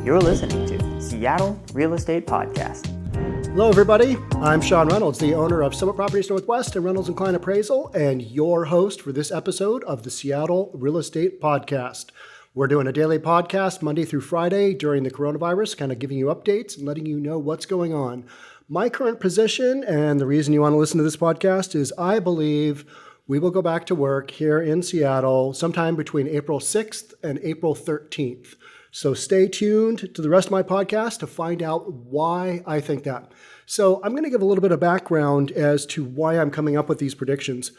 You're listening to Seattle Real Estate Podcast. Hello, everybody. I'm Sean Reynolds, the owner of Summit Properties Northwest and Reynolds Kline Appraisal, and your host for this episode of the Seattle Real Estate Podcast. We're doing a daily podcast Monday through Friday during the coronavirus, kind of giving you updates and letting you know what's going on. My current position, and the reason you want to listen to this podcast, is I believe we will go back to work here in Seattle sometime between April 6th and April 13th. So stay tuned to the rest of my podcast to find out why I think that. So I'm going to give a little bit of background as to why I'm coming up with these predictions.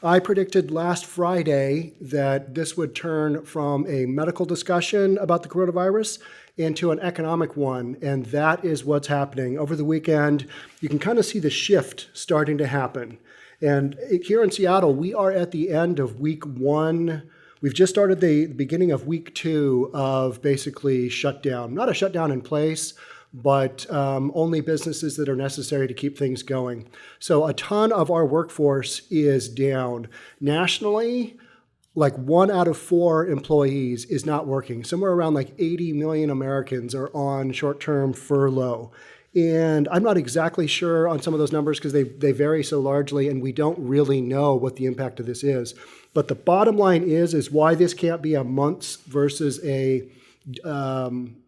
I predicted last Friday that this would turn from a medical discussion about the coronavirus into an economic one, and that is what's happening. Over the weekend, you can kind of see the shift starting to happen. And here in Seattle, we are at the end of week one. We've just started the beginning of week two of basically shutdown. Not a shutdown in place, but only businesses that are necessary to keep things going. So a ton of our workforce is down. Nationally, like 1 out of 4 employees is not working. Somewhere around like 80 million Americans are on short-term furlough. And I'm not exactly sure on some of those numbers because they vary so largely, and we don't really know what the impact of this is. But the bottom line is why this can't be a months versus a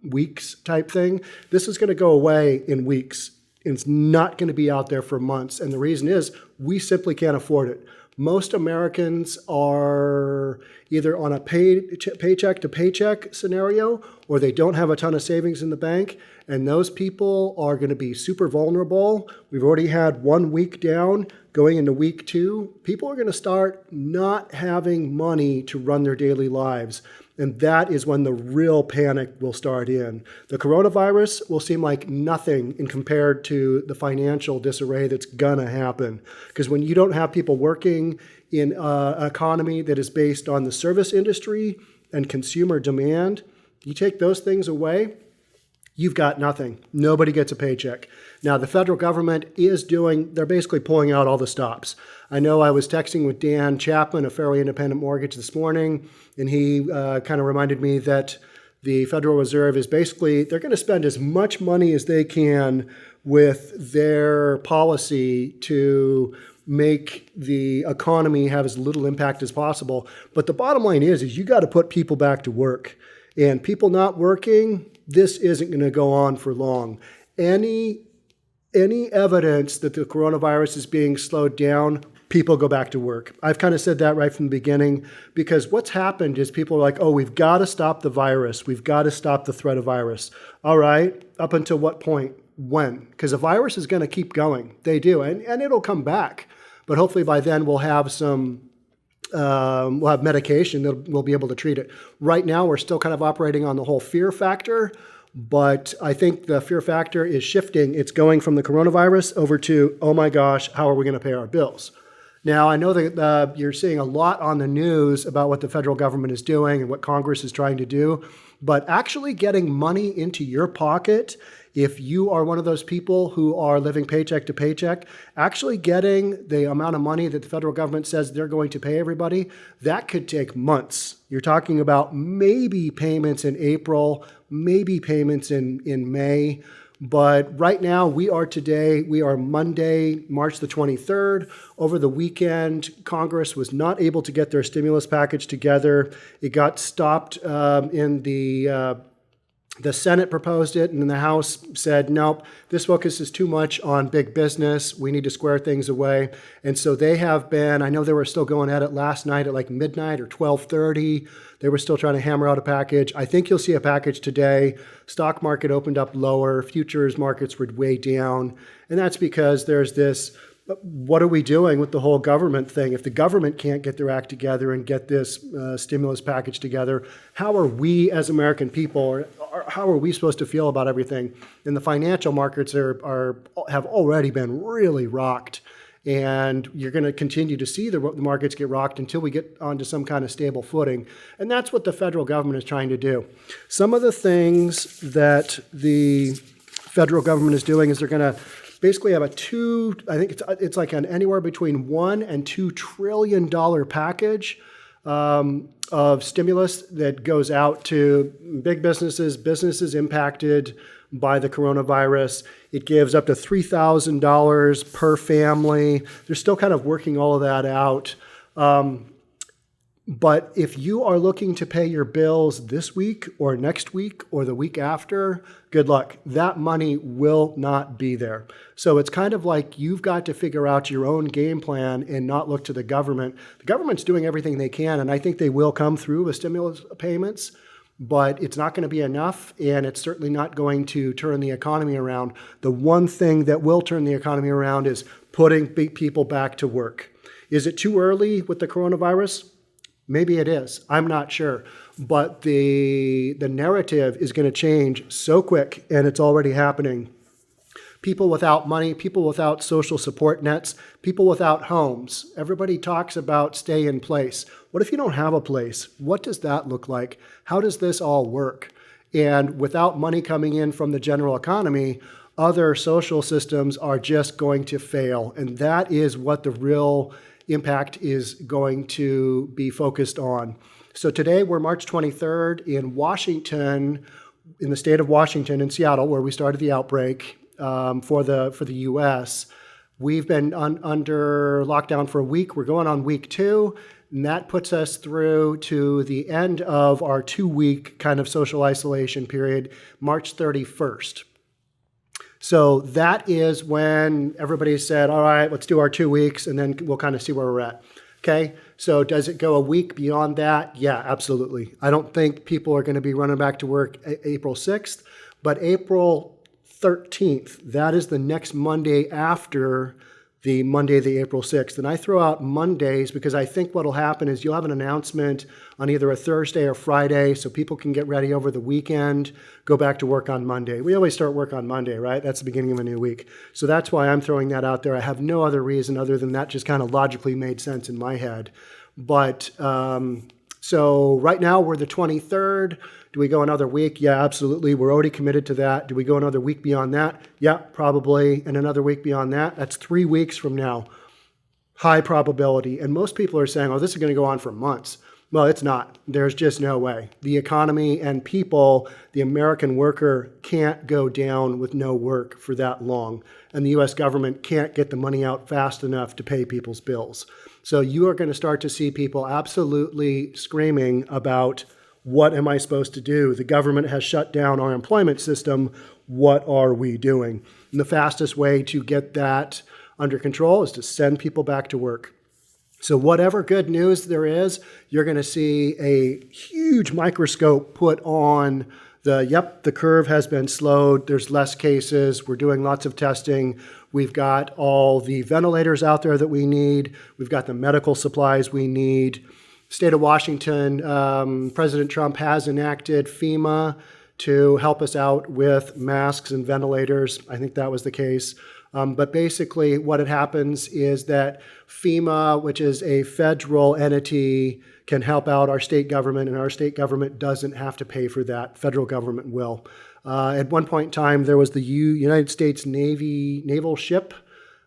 weeks type thing. This is going to go away in weeks. It's not going to be out there for months. And the reason is we simply can't afford it. Most Americans are either on a paycheck to paycheck scenario, or they don't have a ton of savings in the bank. And those people are going to be super vulnerable. We've already had 1 week down. Going into week two, people are going to start not having money to run their daily lives. And that is when the real panic will start in. The coronavirus will seem like nothing in compared to the financial disarray that's going to happen. Because when you don't have people working in an economy that is based on the service industry and consumer demand, you take those things away, you've got nothing. Nobody gets a paycheck. Now, the federal government they're basically pulling out all the stops. I know I was texting with Dan Chapman of Fairway Independent Mortgage this morning, and he kind of reminded me that the Federal Reserve is basically, they're going to spend as much money as they can with their policy to make the economy have as little impact as possible. But the bottom line is you got to put people back to work. And people not working, this isn't going to go on for long. Any evidence that the coronavirus is being slowed down, people go back to work. I've kind of said that right from the beginning, because what's happened is people are like, oh, we've got to stop the virus. We've got to stop the threat of virus. All right, up until what point? When? Because the virus is going to keep going. They do, and it'll come back. But hopefully by then we'll have we'll have medication that we'll be able to treat it. Right now, we're still kind of operating on the whole fear factor, but I think the fear factor is shifting. It's going from the coronavirus over to, oh my gosh, how are we going to pay our bills? Now, I know that you're seeing a lot on the news about what the federal government is doing and what Congress is trying to do, but actually getting money into your pocket, if you are one of those people who are living paycheck to paycheck, actually getting the amount of money that the federal government says they're going to pay everybody, that could take months. You're talking about maybe payments in April, maybe payments in May. But right now, we are Monday, March the 23rd. Over the weekend, Congress was not able to get their stimulus package together. It got stopped in the Senate proposed it, and then the House said, nope, this focuses too much on big business. We need to square things away. And so they have been, I know they were still going at it last night at like midnight or 12:30. They were still trying to hammer out a package. I think you'll see a package today. Stock market opened up lower. Futures markets were way down. And that's because there's this, what are we doing with the whole government thing? If the government can't get their act together and get this stimulus package together, how are we as American people, or how are we supposed to feel about everything? And the financial markets have already been really rocked. And you're going to continue to see the markets get rocked until we get onto some kind of stable footing. And that's what the federal government is trying to do. Some of the things that the federal government is doing is they're going to basically have I think it's like an anywhere between $1 and $2 trillion package of stimulus that goes out to big businesses impacted by the coronavirus. It gives up to $3,000 per family. They're still kind of working all of that out. But if you are looking to pay your bills this week or next week or the week after, good luck. That money will not be there. So it's kind of like you've got to figure out your own game plan and not look to the government. The government's doing everything they can, and I think they will come through with stimulus payments, but it's not going to be enough, and it's certainly not going to turn the economy around. The one thing that will turn the economy around is putting people back to work. Is it too early with the coronavirus? Maybe it is. I'm not sure. But the narrative is going to change so quick, and it's already happening. People without money, people without social support nets, people without homes. Everybody talks about stay in place. What if you don't have a place? What does that look like? How does this all work? And without money coming in from the general economy, other social systems are just going to fail. And that is what the real impact is going to be focused on. So today we're March 23rd in Washington, in the state of Washington, in Seattle, where we started the outbreak for the U.S. We've been under lockdown for a week. We're going on week 2, and that puts us through to the end of our 2-week kind of social isolation period, March 31st. So that is when everybody said, all right, let's do our 2 weeks, and then we'll kind of see where we're at. Okay, so does it go a week beyond that? Yeah, absolutely. I don't think people are going to be running back to work April 6th, but April 13th, that is the next Monday after the Monday, the April 6th. And I throw out Mondays because I think what will happen is you'll have an announcement on either a Thursday or Friday so people can get ready over the weekend, go back to work on Monday. We always start work on Monday, right? That's the beginning of a new week. So that's why I'm throwing that out there. I have no other reason other than that just kind of logically made sense in my head. But so right now we're the 23rd. Do we go another week? Yeah, absolutely. We're already committed to that. Do we go another week beyond that? Yeah, probably. And another week beyond that? That's 3 weeks from now. High probability. And most people are saying, oh, this is going to go on for months. Well, it's not. There's just no way. The economy and people, the American worker can't go down with no work for that long. And the U.S. government can't get the money out fast enough to pay people's bills. So you are going to start to see people absolutely screaming about, what am I supposed to do? The government has shut down our employment system. What are we doing? And the fastest way to get that under control is to send people back to work. So whatever good news there is, you're going to see a huge microscope put on the curve has been slowed. There's less cases. We're doing lots of testing. We've got all the ventilators out there that we need. We've got the medical supplies we need. State of Washington, President Trump has enacted FEMA to help us out with masks and ventilators. I think that was the case. But basically what had happens is that FEMA, which is a federal entity, can help out our state government, and our state government doesn't have to pay for that. Federal government will. At one point in time, there was the United States naval ship.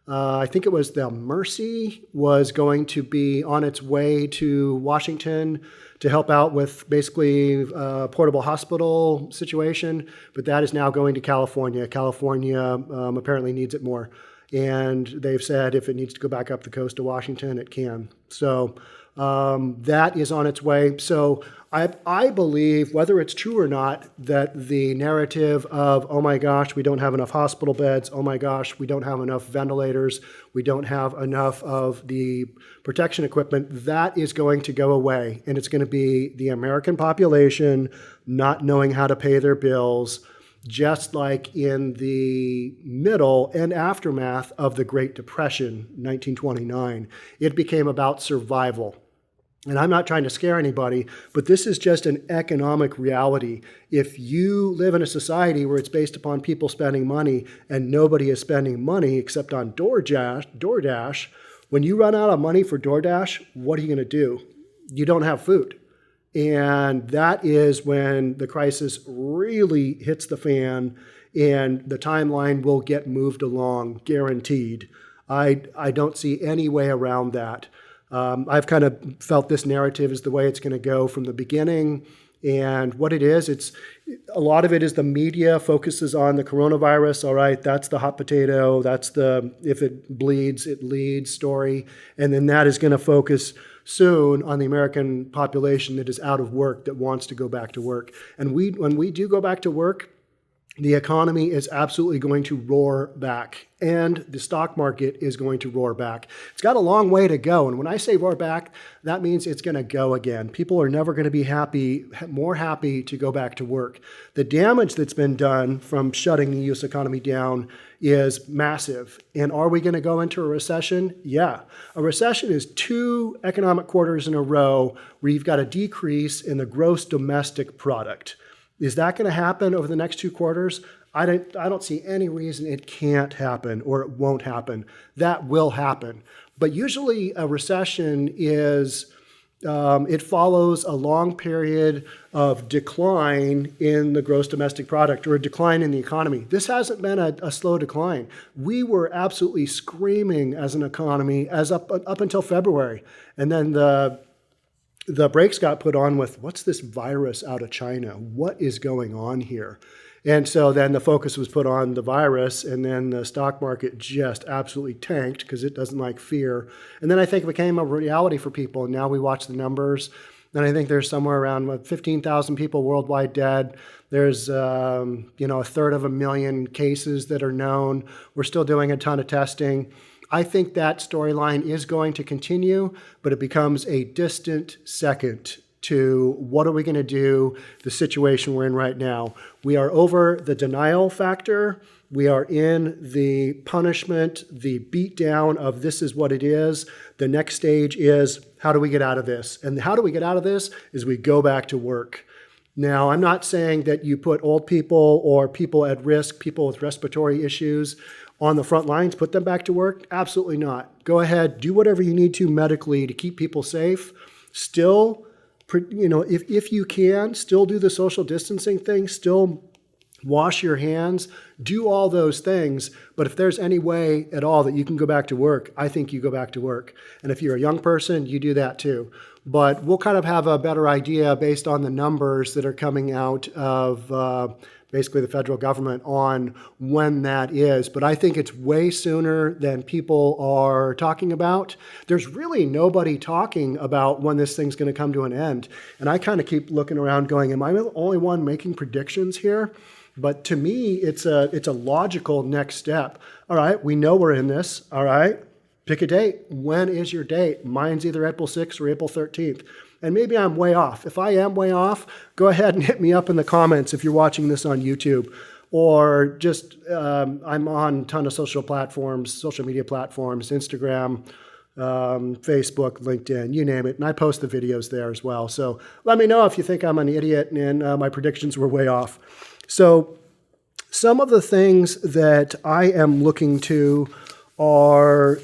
I think it was the Mercy was going to be on its way to Washington to help out with basically a portable hospital situation, but that is now going to California. California apparently needs it more. And they've said if it needs to go back up the coast to Washington, it can. So that is on its way. So I believe, whether it's true or not, that the narrative of, oh my gosh, we don't have enough hospital beds, oh my gosh, we don't have enough ventilators, we don't have enough of the protection equipment, that is going to go away. And it's going to be the American population not knowing how to pay their bills, just like in the middle and aftermath of the Great Depression, 1929. It became about survival. And I'm not trying to scare anybody, but this is just an economic reality. If you live in a society where it's based upon people spending money and nobody is spending money except on DoorDash, when you run out of money for DoorDash, what are you going to do? You don't have food. And that is when the crisis really hits the fan and the timeline will get moved along, guaranteed. I don't see any way around that. I've kind of felt this narrative is the way it's going to go from the beginning. And what it is, it's a lot of it is the media focuses on the coronavirus. All right, that's the hot potato. That's the if it bleeds, it leads story. And then that is going to focus soon on the American population that is out of work, that wants to go back to work. And when we do go back to work, the economy is absolutely going to roar back, and the stock market is going to roar back. It's got a long way to go, and when I say roar back, that means it's going to go again. People are never going to be more happy to go back to work. The damage that's been done from shutting the U.S. economy down is massive. And are we going to go into a recession? Yeah. A recession is 2 economic quarters in a row where you've got a decrease in the gross domestic product. Is that going to happen over the next 2 quarters? I don't see any reason it can't happen or it won't happen. That will happen. But usually a recession is, it follows a long period of decline in the gross domestic product or a decline in the economy. This hasn't been a slow decline. We were absolutely screaming as an economy as up until February. And then the brakes got put on with, what's this virus out of China? What is going on here? And so then the focus was put on the virus, and then the stock market just absolutely tanked because it doesn't like fear. And then I think it became a reality for people. And now we watch the numbers, and I think there's somewhere around 15,000 people worldwide dead. There's, a third of a million cases that are known. We're still doing a ton of testing. I think that storyline is going to continue, but it becomes a distant second to what are we going to do, the situation we're in right now. We are over the denial factor. We are in the punishment, the beatdown of this is what it is. The next stage is how do we get out of this? And how do we get out of this is we go back to work. Now, I'm not saying that you put old people or people at risk, people with respiratory issues on the front lines, put them back to work. Absolutely not. Go ahead, do whatever you need to medically to keep people safe. Still, if you can, still do the social distancing thing, still wash your hands, do all those things. But if there's any way at all that you can go back to work, I think you go back to work. And if you're a young person, you do that too. But we'll kind of have a better idea based on the numbers that are coming out of basically the federal government on when that is. But I think it's way sooner than people are talking about. There's really nobody talking about when this thing's going to come to an end. And I kind of keep looking around going, am I the only one making predictions here? But to me, it's a logical next step. All right, we know we're in this. All right, pick a date. When is your date? Mine's either April 6th or April 13th. And maybe I'm way off. If I am way off, go ahead and hit me up in the comments if you're watching this on YouTube. Or just, I'm on a ton of social media platforms, Instagram, Facebook, LinkedIn, you name it. And I post the videos there as well. So let me know if you think I'm an idiot and my predictions were way off. So some of the things that I am looking to are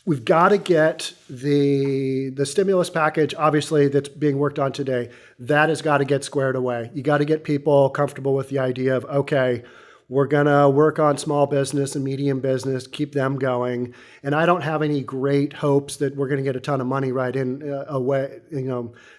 we've got to get the stimulus package, obviously, that's being worked on today. That has got to get squared away. You got to get people comfortable with the idea of, okay, we're going to work on small business and medium business, keep them going. And I don't have any great hopes that we're going to get a ton of money right in away,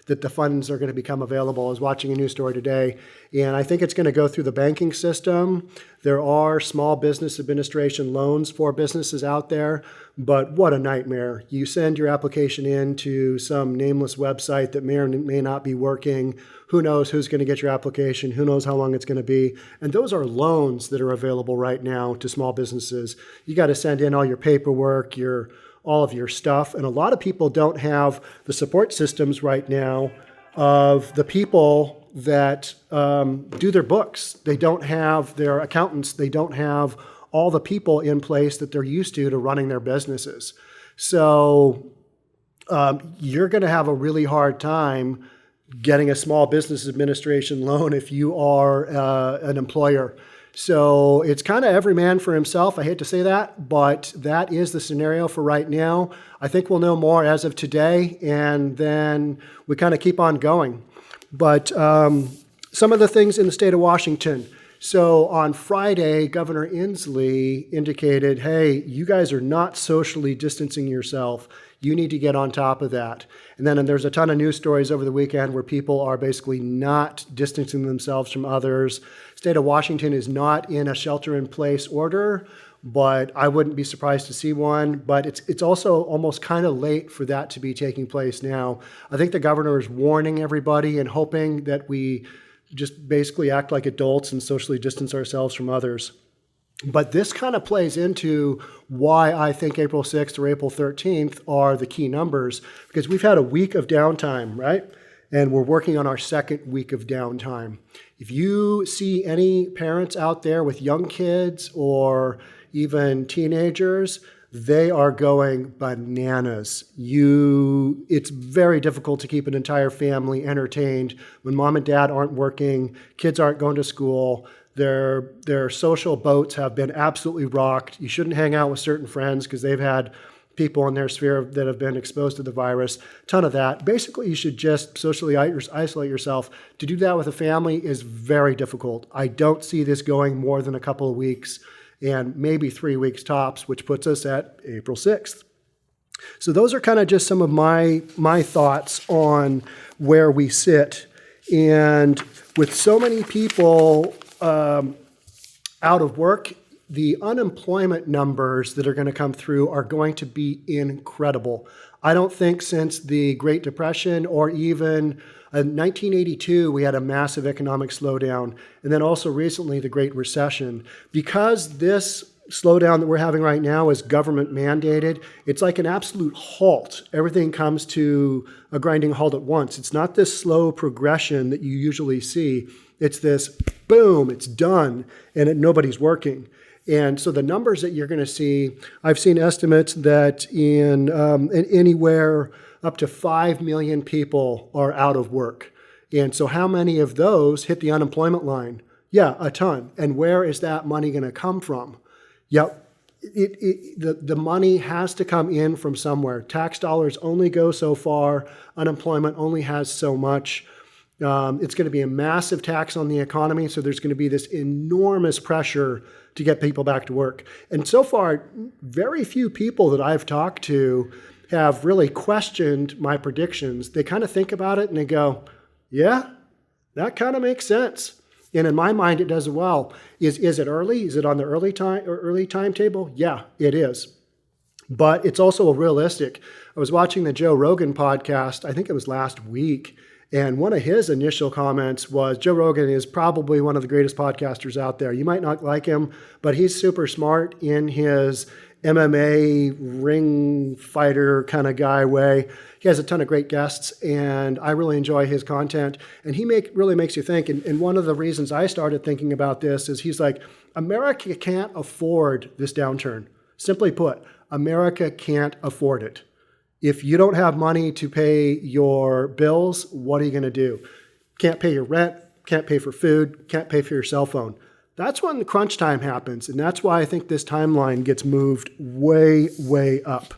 that the funds are going to become available. I was watching a news story today, and I think it's going to go through the banking system. There are small business administration loans for businesses out there, but what a nightmare. You send your application in to some nameless website that may or may not be working. Who knows who's going to get your application? Who knows how long it's going to be? And those are loans that are available right now to small businesses. You got to send in all your paperwork, all of your stuff. And a lot of people don't have the support systems right now of the people that do their books. They don't have their accountants. They don't have all the people in place that they're used to running their businesses. So you're going to have a really hard time getting a small business administration loan if you are an employer. So it's kind of every man for himself. I hate to say that, but that is the scenario for right now. I think we'll know more as of today, and then we kind of keep on going. But some of the things in the state of Washington, So on Friday, Governor Inslee indicated, hey, you guys are not socially distancing yourself. You need to get on top of that. And then there's a ton of news stories over the weekend where people are basically not distancing themselves from others. State of Washington is not in a shelter-in-place order, but I wouldn't be surprised to see one. But it's also almost kind of late for that to be taking place now. I think the governor is warning everybody and hoping that we just basically act like adults and socially distance ourselves from others. But this kind of plays into why I think April 6th or April 13th are the key numbers, because we've had a week of downtime, right? And we're working on our second week of downtime. If you see any parents out there with young kids or even teenagers, they are going bananas. It's very difficult to keep an entire family entertained when mom and dad aren't working, kids aren't going to school. Their social boats have been absolutely rocked. You shouldn't hang out with certain friends because they've had people in their sphere that have been exposed to the virus. Ton of that. Basically, you should just socially isolate yourself. To do that with a family is very difficult. I don't see this going more than a couple of weeks, and maybe 3 weeks tops, which puts us at April 6th. So those are kind of just some of my thoughts on where we sit. And with so many people out of work, the unemployment numbers that are going to come through are going to be incredible. I don't think since the Great Depression or even in 1982, we had a massive economic slowdown. And then also recently, the Great Recession. Because this slowdown that we're having right now is government mandated, it's like an absolute halt. Everything comes to a grinding halt at once. It's not this slow progression that you usually see. It's this boom, it's done, and nobody's working. And so the numbers that you're going to see, I've seen estimates that in anywhere up to 5 million people are out of work. And so how many of those hit the unemployment line? Yeah, a ton. And where is that money going to come from? Yep. The money has to come in from somewhere. Tax dollars only go so far. Unemployment only has so much. It's going to be a massive tax on the economy, so there's going to be this enormous pressure to get people back to work. And so far, very few people that I've talked to have really questioned my predictions. They kind of think about it and they go, yeah, that kind of makes sense. And in my mind, it does as well. Is it early? Is it on the early timetable? Yeah, it is. But it's also realistic. I was watching the Joe Rogan podcast, I think it was last week, and one of his initial comments was, Joe Rogan is probably one of the greatest podcasters out there. You might not like him, but he's super smart in his MMA ring fighter kind of guy way. He has a ton of great guests, and I really enjoy his content. And he really makes you think. And one of the reasons I started thinking about this is he's like, America can't afford this downturn. Simply put, America can't afford it. If you don't have money to pay your bills, what are you going to do? Can't pay your rent, can't pay for food, can't pay for your cell phone. That's when the crunch time happens, and that's why I think this timeline gets moved way, way up.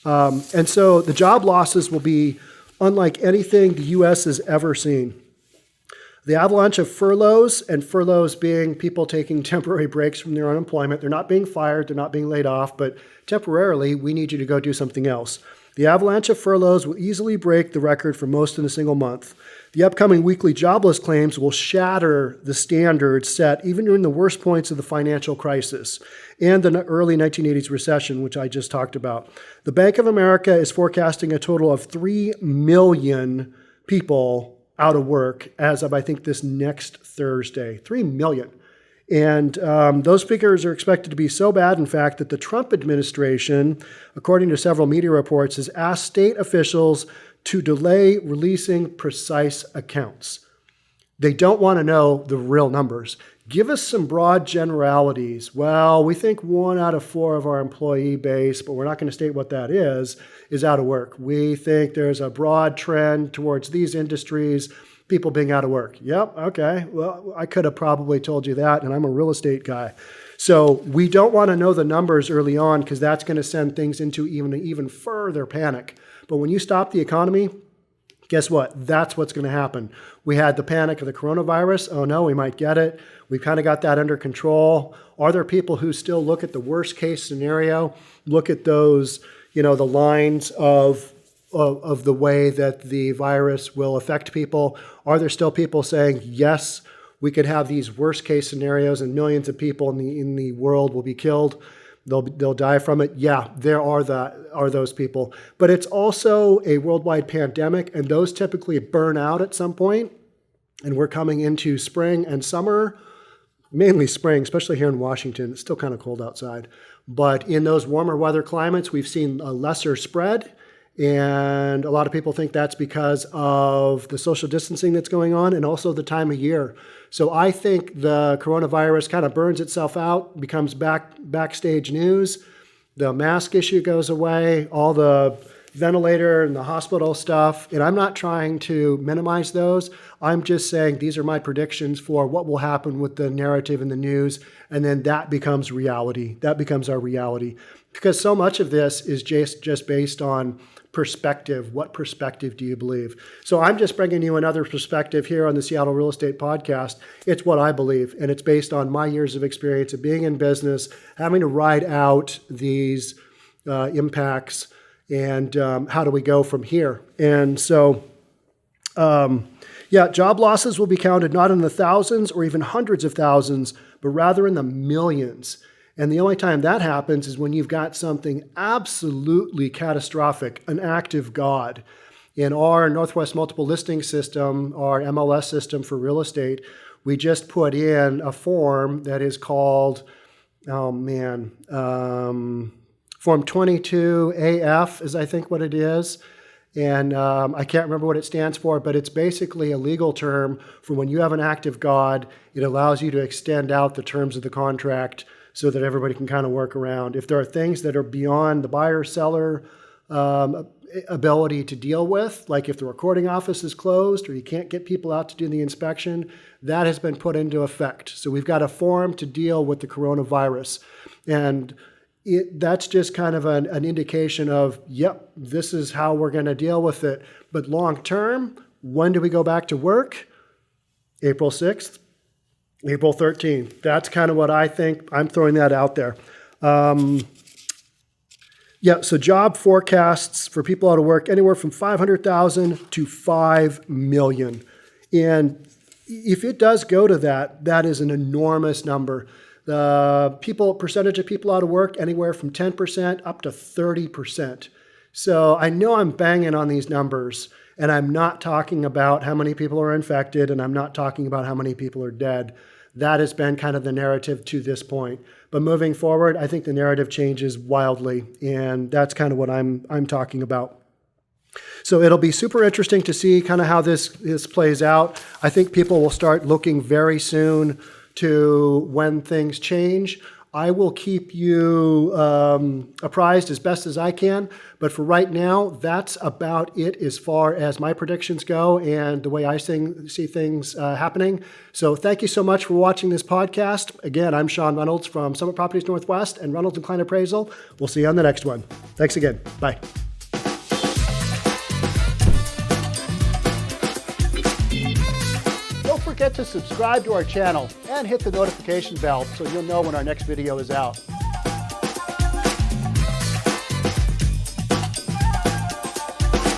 And so the job losses will be unlike anything the U.S. has ever seen. The avalanche of furloughs, and furloughs being people taking temporary breaks from their unemployment. They're not being fired, they're not being laid off, but temporarily, we need you to go do something else. The avalanche of furloughs will easily break the record for most in a single month. The upcoming weekly jobless claims will shatter the standards set even during the worst points of the financial crisis and the early 1980s recession, which I just talked about. The Bank of America is forecasting a total of 3 million people out of work as of, I think, this next Thursday. 3 million. And those figures are expected to be so bad, in fact, that the Trump administration, according to several media reports, has asked state officials to delay releasing precise accounts. They don't want to know the real numbers. Give us some broad generalities. Well, we think 1 out of 4 of our employee base, but we're not going to state what that is out of work. We think there's a broad trend towards these industries, people being out of work. Yep, okay. Well, I could have probably told you that, and I'm a real estate guy. So we don't want to know the numbers early on because that's going to send things into even further panic. But when you stop the economy, Guess what? That's what's going to happen. We had the panic of the coronavirus. Oh no, we might get it. We've kind of got that under control. Are there people who still look at the worst case scenario, look at those, the lines of the way that the virus will affect people? Are there still people saying, yes, we could have these worst case scenarios and millions of people in the world will be killed? They'll die from it. Yeah, there are those people. But it's also a worldwide pandemic, and those typically burn out at some point. And we're coming into spring and summer, mainly spring, especially here in Washington. It's still kind of cold outside. But in those warmer weather climates, we've seen a lesser spread. And a lot of people think that's because of the social distancing that's going on and also the time of year. So I think the coronavirus kind of burns itself out, becomes backstage news. The mask issue goes away, all the ventilator and the hospital stuff. And I'm not trying to minimize those. I'm just saying these are my predictions for what will happen with the narrative in the news. And then that becomes reality. That becomes our reality. Because so much of this is just based on perspective. What perspective do you believe? So I'm just bringing you another perspective here on the Seattle Real Estate Podcast. It's what I believe, and it's based on my years of experience of being in business, having to ride out these impacts, and how do we go from here? And so, job losses will be counted not in the thousands or even hundreds of thousands, but rather in the millions. And the only time that happens is when you've got something absolutely catastrophic, an act of God. In our Northwest Multiple Listing System, our MLS system for real estate, we just put in a form that is called, Form 22AF is I think what it is. And I can't remember what it stands for, but it's basically a legal term for when you have an act of God. It allows you to extend out the terms of the contract so that everybody can kind of work around. If there are things that are beyond the buyer-seller ability to deal with, like if the recording office is closed or you can't get people out to do the inspection, that has been put into effect. So we've got a form to deal with the coronavirus. And that's just kind of an indication of, yep, this is how we're going to deal with it. But long term, when do we go back to work? April 6th. April 13th. That's kind of what I think. I'm throwing that out there. So job forecasts for people out of work, anywhere from 500,000 to 5 million. And if it does go to that, that is an enormous number. The percentage of people out of work, anywhere from 10% up to 30%. So I know I'm banging on these numbers, and I'm not talking about how many people are infected, and I'm not talking about how many people are dead. That has been kind of the narrative to this point. But moving forward, I think the narrative changes wildly, and that's kind of what I'm talking about. So it'll be super interesting to see kind of how this plays out. I think people will start looking very soon to when things change. I will keep you apprised as best as I can. But for right now, that's about it as far as my predictions go and the way I see things happening. So thank you so much for watching this podcast. Again, I'm Sean Reynolds from Summit Properties Northwest and Reynolds Kline Appraisal. We'll see you on the next one. Thanks again. Bye. Don't forget to subscribe to our channel and hit the notification bell so you'll know when our next video is out.